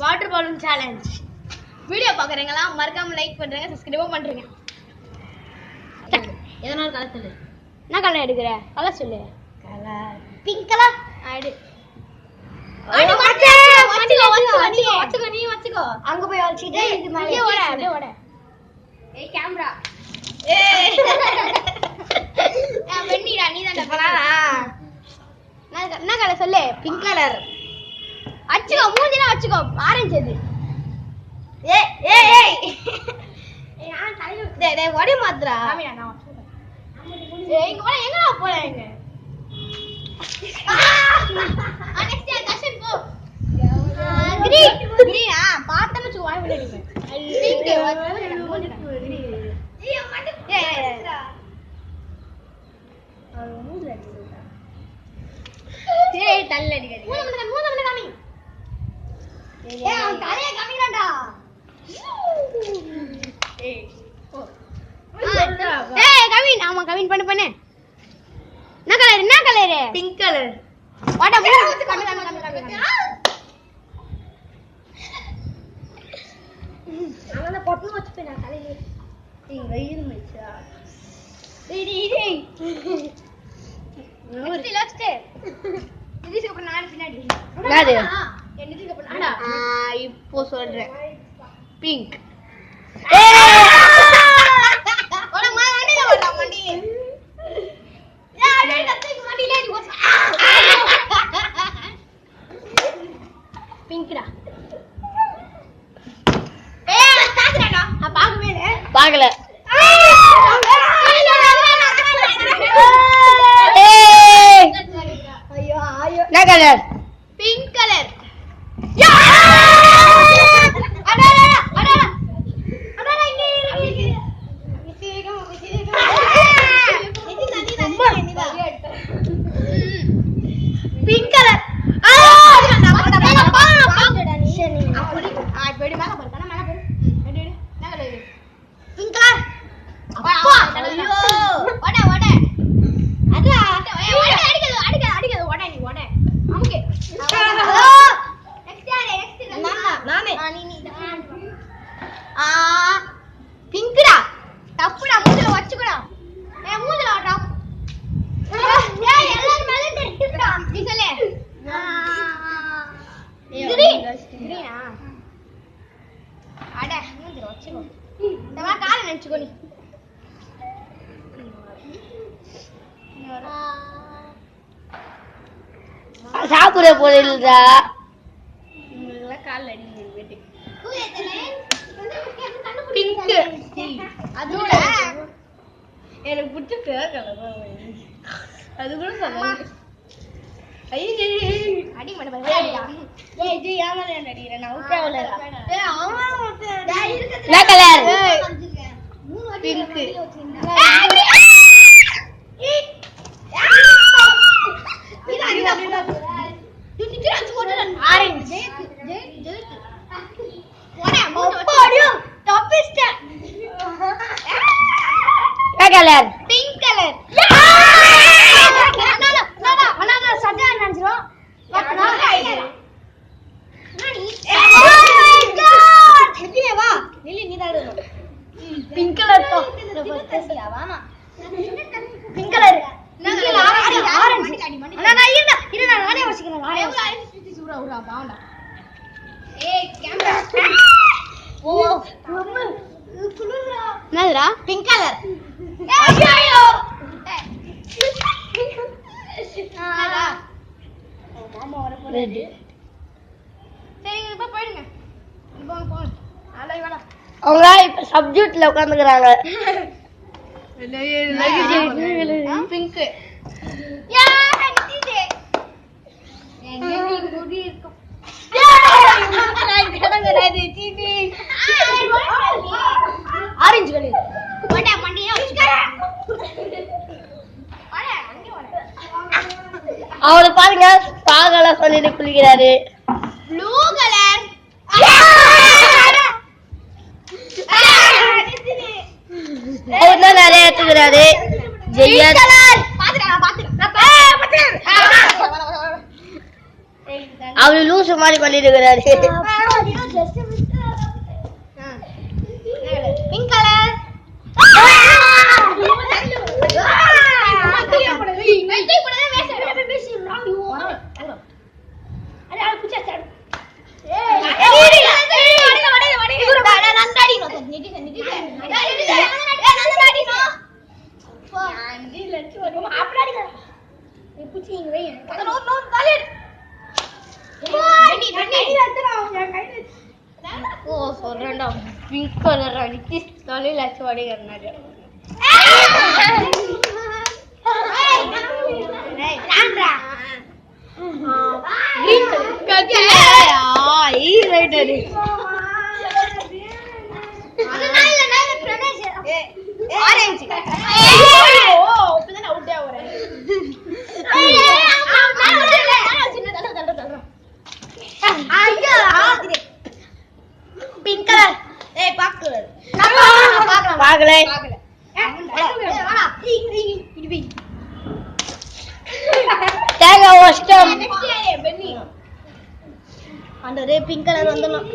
Water balloon challenge. Video பாக்குறீங்களா? மறக்காம like பண்றீங்க, சப்ஸ்கிரைப் பண்றீங்க. எதனால கலர் சொல்லு. என்ன கலர் எடுக்கிற? கலர் சொல்லு. Colour pink colour. ஆடு. அங்க போய் வச்சிட்டு இது மேல ஓட அப்படியே ஓட. ஏய் கேமரா. ஏய் நான் வெண்ணிடா நீ தான் பண்ணாடா. என்ன கலர் சொல்லு. Pink colour. அச்சுக்கோ மூஞ்சில அச்சுக்கோ. ஆரஞ்சு அது. ஏய் ஏய் ஏய் நான் தலையில டேய் டேய் ஓடி மாத்ரா. ஆமிடா நான் வச்சுறேன். ஏய் இங்க போற எங்கடா போறீங்க? நெக்ஸ்ட் கஷன் போ. கிரீன் பார்த்தா மச்சு வாய் விடுறேன். பிங்க் ஏய் மண்ட ஏய் மூஞ்சில அடிக்குதா? ஏய் தள்ள அடிக்காதீங்க. மூஞ்சில காமி. ஏய் அவன் தலைய காமிடா. ஏய் போ. ஏய் கவின் ஆமா கவின் பண்ணு. என்ன கலர்? Pink colour. வாடா போ. கம்மி. அவன பொட்டு வச்சுப்பேன் நான் தலையில. ஏய் வயிறு மச்சா. டேய். லாஸ்ட். இதுக்கு அப்புறம் நான் பின்னாடி. யாரு? என்னதுக்கு அப்புறம் நானா? இப்போ சொல்றேன். பிங்க். ஏய்! ஓட மாண்டில வர மாண்டி. ஏய் அடே கத்திக்கு மாண்டில நீ போஸ். பிங்க்டா. ஏய் பாக்குறடா. நான் பாக்கவே இல்ல. பாக்கல. ஐயோ என்ன colour? Pink colour. Pink colour. பிங்க்டா தப்புடா மூஞ்சில வச்சுக்கடா. ஏய் மூஞ்சில வாடா. ஏய் எல்லாரும் மேல தெரியுடா. நீ சொல்லு. கிரீனா? அட மூஞ்சில வச்சுக்கோ. டவா கால நினைச்சுக்கோ நீ. சாப்பிட போறீங்களா? உங்கள கால் அடி வெட்டி. பிங்க். அதோட எனக்கு பிடிச்ச கலர் அது கூட சொல்லுங்க. அடி மட அடிடா. ஏய் இது யாமல அடிற நான் ஊட்டவல. ஏய் ஆமா டேய் இருக்குது. என்ன colour? Pink. Orange. Colour pink colour. சஜா நினைச்சிரும். Pink colour pink colour orange. நானே வச்சுக்கிறேன். என்னதுடா? Pink colour. ஐயோ மாமா வர போறாரு. சரி இப்ப போயிடுங்க. போ. அலை வாடா. அவங்க இப்ப சப்ஜெக்ட்ல உட்கார்ந்துக்கறாங்க. பிங்க். யா நிதிதே. எங்க நீ குடி இருக்கும். Orange colour. போடா மண்டியா வச்சுக்கற. போடா அங்க போடா. அவரு பாருங்க பாகல சொல்லிட்டு குளிக்கிறாரு. Blue colour. அவர் தான் நிறைய எடுத்துக்கிறாரு. ஜெயா கலர். பாத்துடா பாத்து. அவரு லூசு மாதிரி பண்ணிட்டு இருக்கிறாரு. பிங்க் கலர் சொல்றேன்டா பிங்க் கலர் அடிச்சு தலையில அச்சு வடிக்கிறாரு. பிங்க் கலர் பாக்கல தேங்காய் வச்சிட்டோம். ஆண்டவரே பிங்க் கலர் வந்துடணும்.